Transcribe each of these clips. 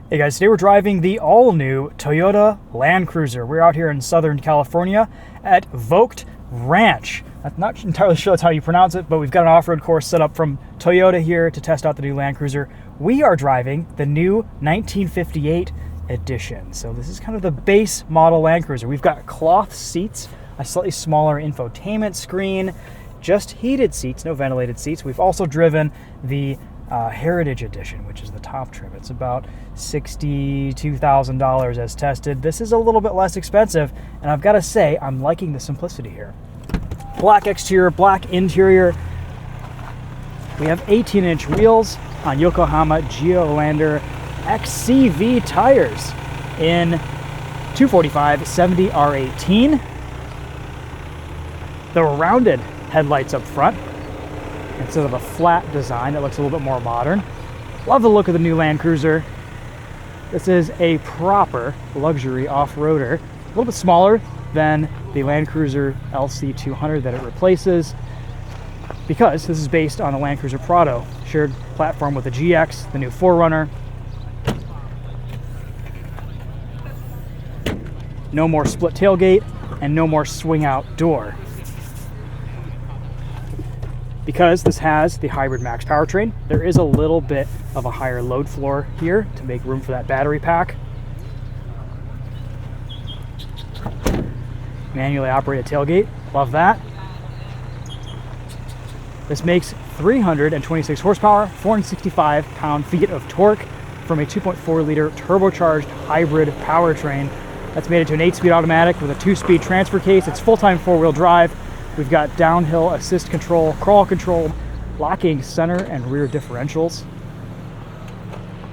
Hey guys, today we're driving the all-new Toyota Land Cruiser. We're out here in Southern California at Vogt Ranch. I'm not entirely sure that's how you pronounce it, but we've got an off-road course set up from Toyota here to test out the new Land Cruiser. We are driving the new 1958 edition. So this is kind of the base model Land Cruiser. We've got cloth seats, a slightly smaller infotainment screen, just heated seats, no ventilated seats. We've also driven the Heritage Edition, which is the top trim. It's about $62,000 as tested. This is a little bit less expensive, and I've got to say, I'm liking the simplicity here. Black exterior, black interior. We have 18-inch wheels on Yokohama Geolandar XCV tires in 245/70 R18. The rounded headlights up front instead of a flat design that looks a little bit more modern. Love the look of the new Land Cruiser. This is a proper luxury off-roader, a little bit smaller than the Land Cruiser LC200 that it replaces, because this is based on the Land Cruiser Prado, shared platform with the GX, the new 4Runner. No more split tailgate and no more swing out door. Because this has the hybrid max powertrain, there is a little bit of a higher load floor here to make room for that battery pack. Manually operated tailgate, love that. This makes 326 horsepower, 465 pound-feet of torque from a 2.4 liter turbocharged hybrid powertrain. That's made it to an 8-speed automatic with a 2-speed transfer case. It's full-time 4-wheel drive. We've got downhill assist control, crawl control, locking center and rear differentials.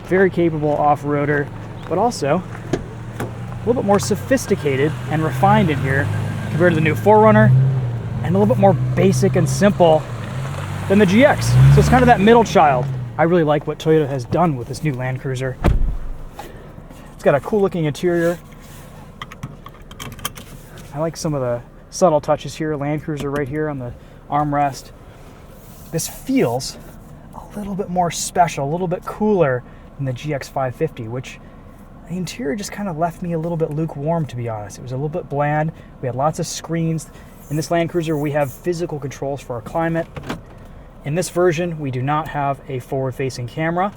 Very capable off-roader, but also a little bit more sophisticated and refined in here compared to the new 4Runner, and a little bit more basic and simple than the GX. So it's kind of that middle child. I really like what Toyota has done with this new Land Cruiser. It's got a cool looking interior. I like some of the subtle touches here. Land Cruiser right here on the armrest. This feels a little bit more special, a little bit cooler than the GX 550, which the interior just kind of left me a little bit lukewarm, to be honest. It was a little bit bland. We had lots of screens. In this Land Cruiser, we have physical controls for our climate. In this version, we do not have a forward-facing camera,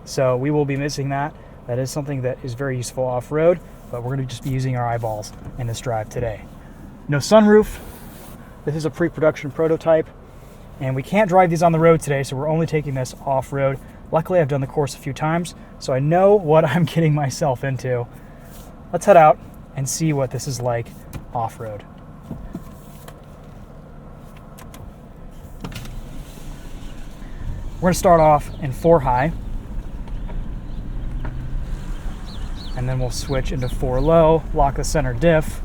so we will be missing that. That is something that is very useful off-road, but we're going to just be using our eyeballs in this drive today. No sunroof. This is a pre-production prototype, and we can't drive these on the road today, so we're only taking this off-road. Luckily, I've done the course a few times, so I know what I'm getting myself into. Let's head out and see what this is like off-road. We're going to start off in 4 high, and then we'll switch into 4 low, lock the center diff.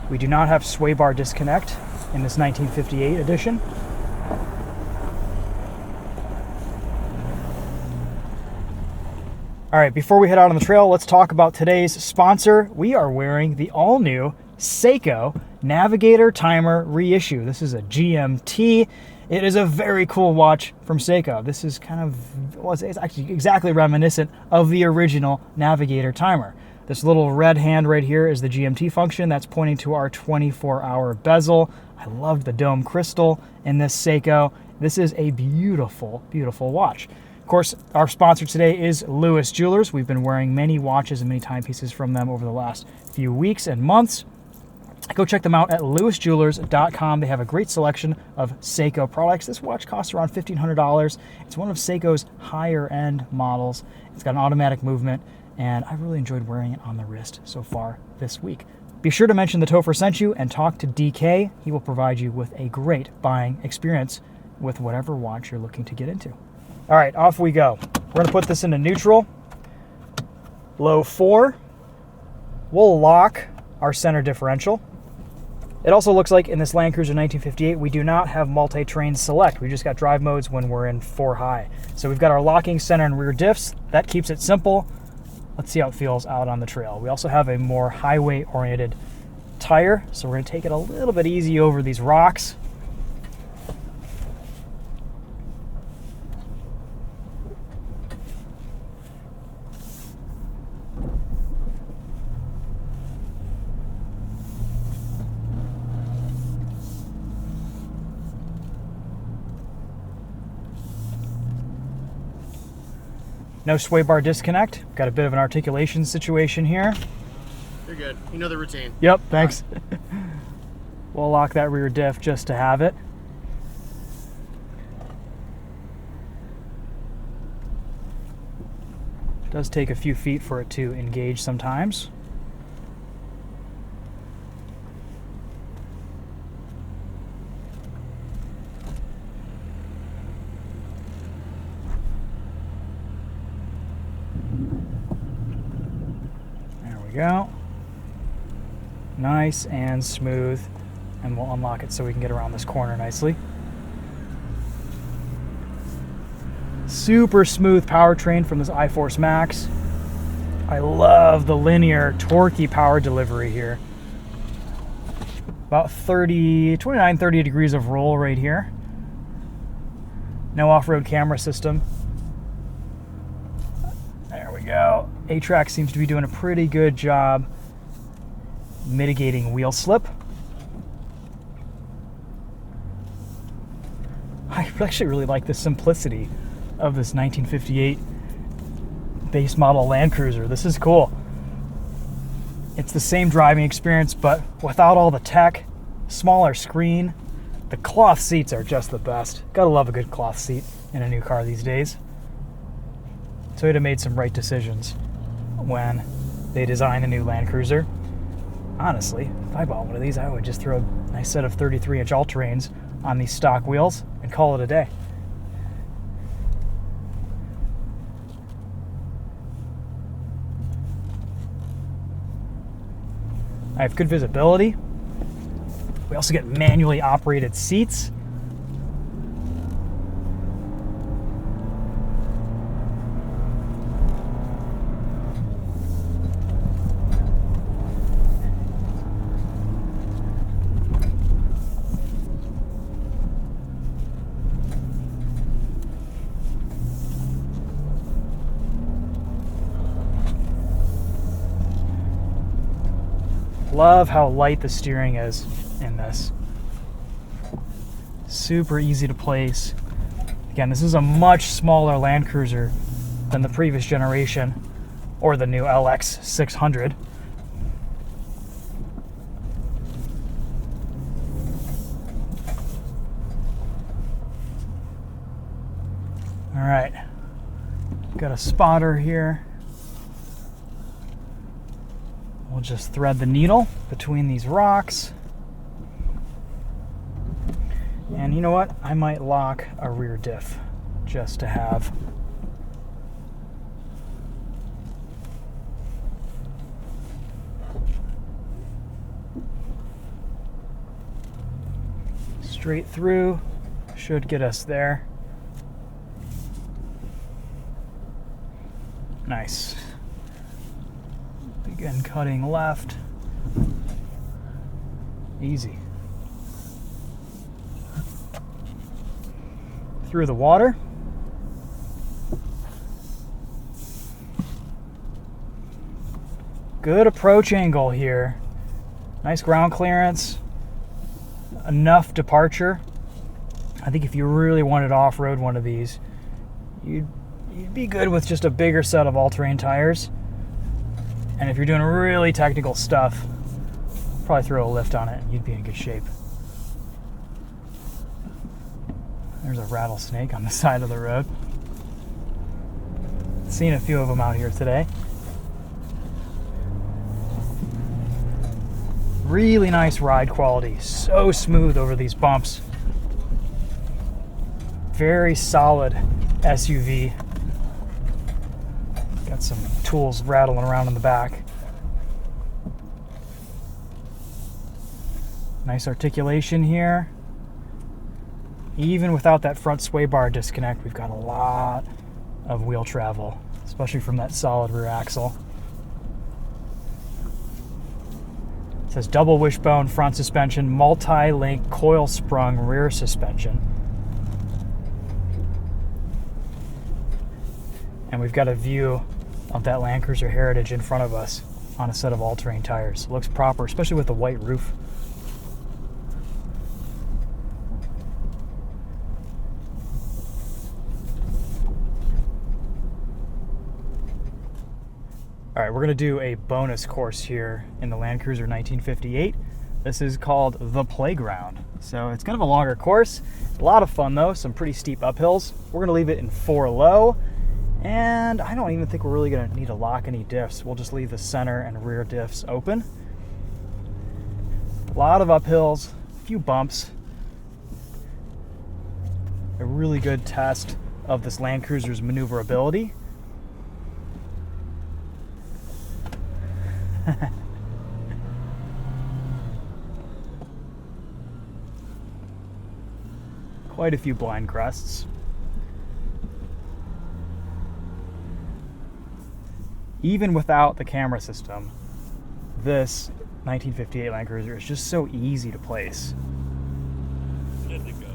We do not have sway bar disconnect in this 1958 edition. All right, before we head out on the trail, let's talk about today's sponsor. We are wearing the all-new Seiko Navigator Timer reissue. This is a GMT. It is a very cool watch from Seiko. This is kind of, well, it's actually exactly reminiscent of the original Navigator Timer. This little red hand right here is the GMT function. That's pointing to our 24-hour bezel. I loved the dome crystal in this Seiko. This is a beautiful, beautiful watch. Of course, our sponsor today is Lewis Jewelers. We've been wearing many watches and many timepieces from them over the last few weeks and months. Go check them out at lewisjewelers.com. They have a great selection of Seiko products. This watch costs around $1,500. It's one of Seiko's higher-end models. It's got an automatic movement, and I really enjoyed wearing it on the wrist so far this week. Be sure to mention TheTopher sent you and talk to DK. He will provide you with a great buying experience with whatever watch you're looking to get into. All right, off we go. We're going to put this into neutral. Low 4. We'll lock our center differential. It also looks like in this Land Cruiser 1958, we do not have multi-train select. We just got drive modes when we're in 4 high. So we've got our locking center and rear diffs. That keeps it simple. Let's see how it feels out on the trail. We also have a more highway-oriented tire, so we're going to take it a little bit easy over these rocks. No sway bar disconnect. Got a bit of an articulation situation here. You're good. You know the routine. Yep, thanks. We'll lock that rear diff just to have it. It does take a few feet for it to engage sometimes. There we go. Nice and smooth. And we'll unlock it so we can get around this corner nicely. Super smooth powertrain from this iForce Max. I love the linear, torquey power delivery here. About 29, 30 degrees of roll right here. No off-road camera system. There we go. A-Track seems to be doing a pretty good job mitigating wheel slip. I actually really like the simplicity of this 1958 base model Land Cruiser. This is cool. It's the same driving experience, but without all the tech, smaller screen. The cloth seats are just the best. Gotta love a good cloth seat in a new car these days. Toyota made some right decisions when they designed the new Land Cruiser. Honestly, if I bought one of these, I would just throw a nice set of 33-inch all-terrains on these stock wheels and call it a day. I have good visibility. We also get manually operated seats. Love how light the steering is in this. Super easy to place. Again, this is a much smaller Land Cruiser than the previous generation or the new LX 600. All right, got a spotter here. We'll just thread the needle between these rocks. And you know what? I might lock a rear diff just to have. Straight through should get us there. Nice. Begin cutting left. Easy. Through the water. Good approach angle here. Nice ground clearance. Enough departure. I think if you really wanted to off-road one of these, you'd be good with just a bigger set of all-terrain tires. And if you're doing really technical stuff, probably throw a lift on it and you'd be in good shape. There's a rattlesnake on the side of the road. Seen a few of them out here today. Really nice ride quality. So smooth over these bumps. Very solid SUV. Got some tools rattling around in the back. Nice articulation here. Even without that front sway bar disconnect, we've got a lot of wheel travel, especially from that solid rear axle. It says double wishbone front suspension, multi-link coil sprung rear suspension. And we've got a view of that Land Cruiser Heritage in front of us on a set of all-terrain tires. It looks proper, especially with the white roof. All right, we're gonna do a bonus course here in the Land Cruiser 1958. This is called The Playground. So it's kind of a longer course. A lot of fun though, some pretty steep uphills. We're gonna leave it in 4 low, and I don't even think we're really gonna need to lock any diffs. We'll just leave the center and rear diffs open. A lot of uphills, a few bumps. A really good test of this Land Cruiser's maneuverability. Quite a few blind crests. Even without the camera system, this 1958 Land Cruiser is just so easy to place. Good to go.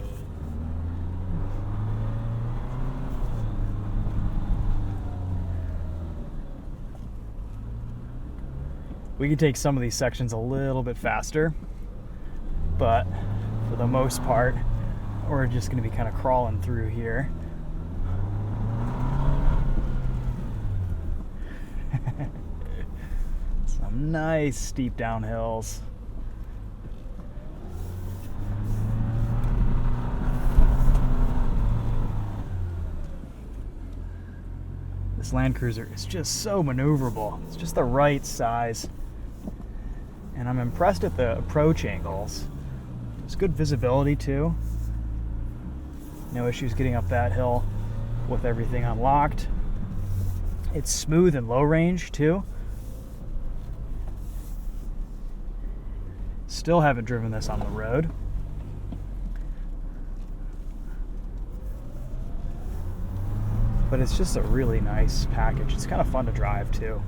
We can take some of these sections a little bit faster, but for the most part, we're just going to be kind of crawling through here. Some nice steep downhills. This Land Cruiser is just so maneuverable. It's just the right size. And I'm impressed at the approach angles. There's good visibility too. No issues getting up that hill with everything unlocked. It's smooth and low range too. Still haven't driven this on the road. But it's just a really nice package. It's kind of fun to drive too.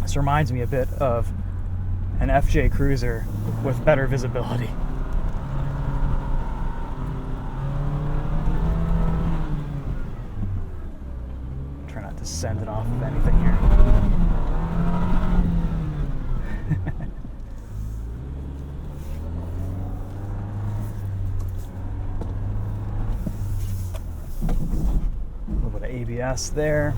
This reminds me a bit of an FJ Cruiser with better visibility. Try not to send it off of anything here. A little bit of ABS there.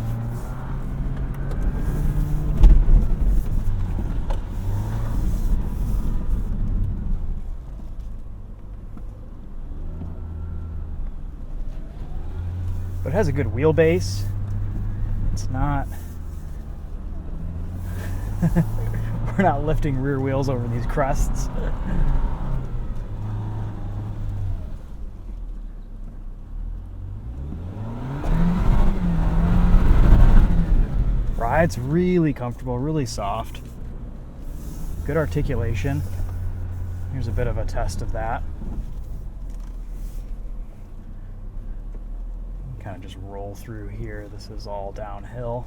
But it has a good wheelbase. It's not... We're not lifting rear wheels over these crests. Ride's really comfortable, really soft. Good articulation. Here's a bit of a test of that. Kind of just roll through here. This is all downhill.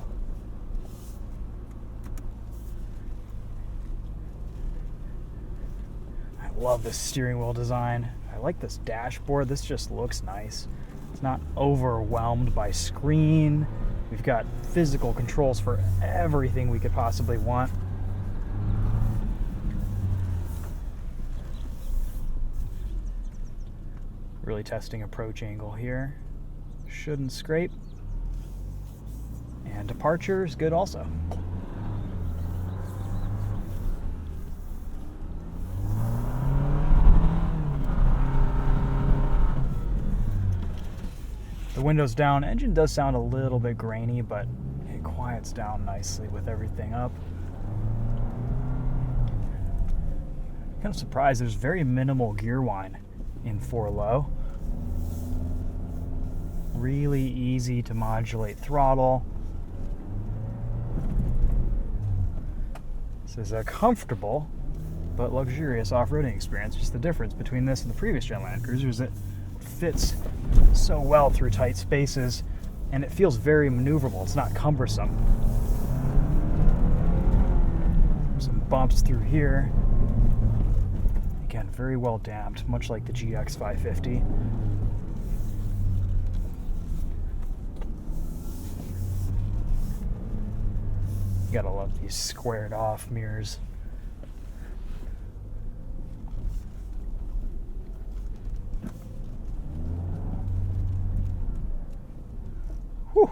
I love this steering wheel design. I like this dashboard. This just looks nice. It's not overwhelmed by screen. We've got physical controls for everything we could possibly want. Really testing approach angle here. Shouldn't scrape. And departure is good also. The windows down, engine does sound a little bit grainy, but it quiets down nicely with everything up. Kind of surprised there's very minimal gear whine in 4 low. Really easy to modulate throttle. This is a comfortable but luxurious off-roading experience. Just the difference between this and the previous gen Land Cruiser is it fits so well through tight spaces, and it feels very maneuverable. It's not cumbersome. Some bumps through here. Again, very well damped, much like the GX 550. You gotta love these squared off mirrors. Whew.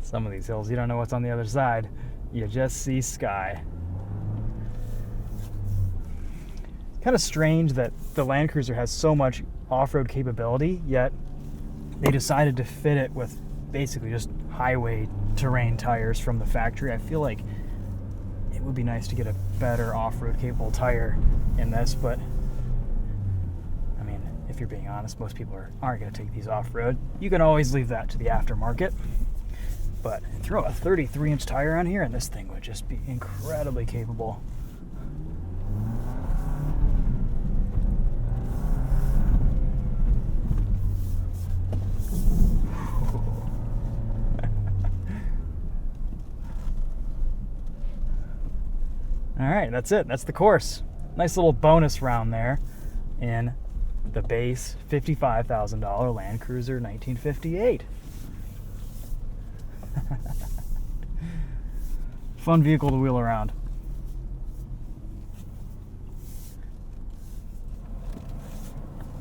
Some of these hills, you don't know what's on the other side. You just see sky. Kind of strange that the Land Cruiser has so much off-road capability, yet they decided to fit it with basically just highway terrain tires from the factory. I feel like it would be nice to get a better off-road capable tire in this, but I mean, if you're being honest, most people aren't going to take these off-road. You can always leave that to the aftermarket, but throw a 33-inch tire on here and this thing would just be incredibly capable. All right, that's it. That's the course. Nice little bonus round there in the base $55,000 Land Cruiser 1958. Fun vehicle to wheel around.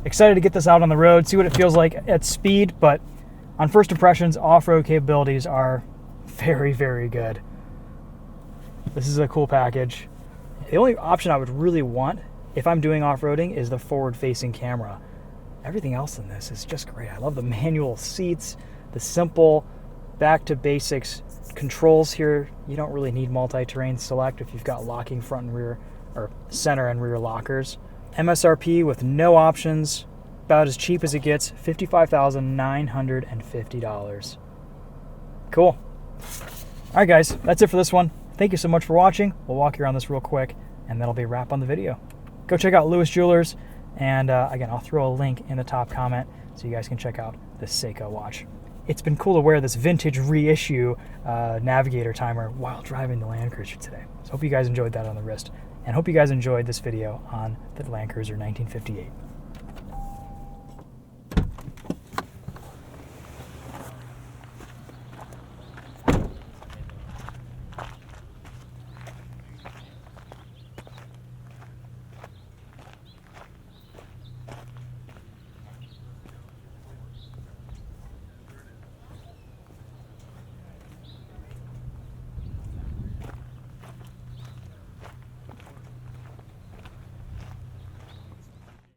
Excited to get this out on the road, see what it feels like at speed, but on first impressions, off-road capabilities are very, very good. This is a cool package. The only option I would really want if I'm doing off-roading is the forward-facing camera. Everything else in this is just great. I love the manual seats, the simple back-to-basics controls here. You don't really need multi-terrain select if you've got locking front and rear, or center and rear lockers. MSRP with no options, about as cheap as it gets, $55,950. Cool. All right, guys, that's it for this one. Thank you so much for watching. We'll walk you around this real quick, and that'll be a wrap on the video. Go check out Lewis Jewelers, and again, I'll throw a link in the top comment so you guys can check out this Seiko watch. It's been cool to wear this vintage reissue navigator timer while driving the Land Cruiser today. So hope you guys enjoyed that on the wrist, and hope you guys enjoyed this video on the Land Cruiser 1958.